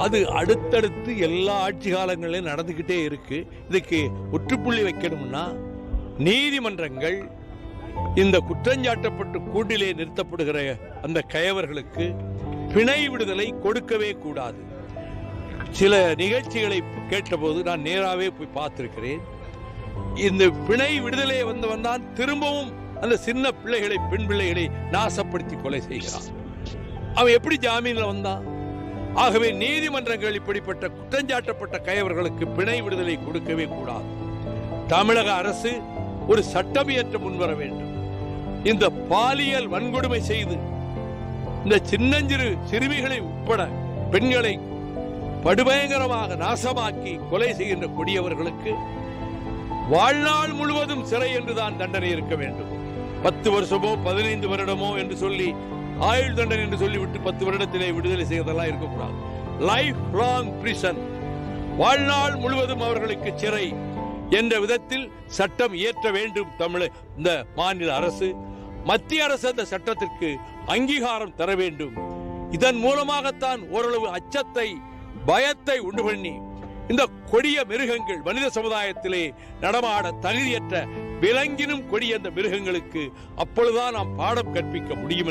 அது அடுத்தடுத்து எல்லா ஆட்சி காலங்களிலும் நடந்துகிட்டே இருக்கு. இதுக்கு முற்றுப்புள்ளி வைக்கணும்னா நீதிமன்றங்கள் இந்த குற்றஞ்சாட்டப்பட்டு கூண்டிலே நிறுத்தப்படுகிற அந்த கயவர்களுக்கு பிணை விடுதலை கொடுக்கவே கூடாது. சில நிகழ்ச்சிகளை கேட்டபோது நான் நேராவே போய் பார்த்திருக்கிறேன். இந்த பிணை விடுதலை வந்தவன் தான் திரும்பவும் அந்த சின்ன பிள்ளைகளை, பெண் பிள்ளைகளை நாசப்படுத்தி கொலை செய்கிறான். அவன் எப்படி ஜாமீன்ல வந்தான்? ஆகவே நீதிமன்றங்கள் இப்படிப்பட்ட குற்றஞ்சாட்டப்பட்ட கயவர்களுக்கு பிணை விடுதலை கொடுக்கவே கூடாது. தமிழக அரசு ஒரு சட்டம் இயற்ற முன்வர வேண்டும். இந்த பாலியல் வன்கொடுமை செய்து இந்த சின்னஞ்சிறு சிறுமிகளை உட்பட பெண்களை படுபயங்கரமாக நாசமாக்கி கொலை செய்கின்ற கொடியவர்களுக்கு வாழ்நாள் முழுவதும் சிறை என்றுதான் தண்டனை இருக்க வேண்டும். 10 வருஷமோ 15 வருடமோ என்று சொல்லி ஆயுள் தண்டனை என்று சொல்லிவிட்டு 10 வருடத்திலே விடுதலை செய்வதெல்லாம் இருக்கக்கூடாது. லைஃப் லாங் பிரிசன், வாழ்நாள் முழுவதும் அவர்களுக்கு சிறை என்ற விதத்தில் சட்டம் இயற்ற வேண்டும் இந்த மாநில அரசு. மத்திய அரசு அந்த சட்டத்திற்கு அங்கீகாரம் தர வேண்டும். இதன் மூலமாகத்தான் ஓரளவு அச்சத்தை, பயத்தை உண்டு பண்ணி இந்த கொடிய மிருகங்கள் மனித சமுதாயத்திலே நடமாட தகுதியற்ற விலங்கினும் கொடிய அந்த மிருகங்களுக்கு அப்பொழுதுதான் நாம் பாடம் கற்பிக்க முடியும்.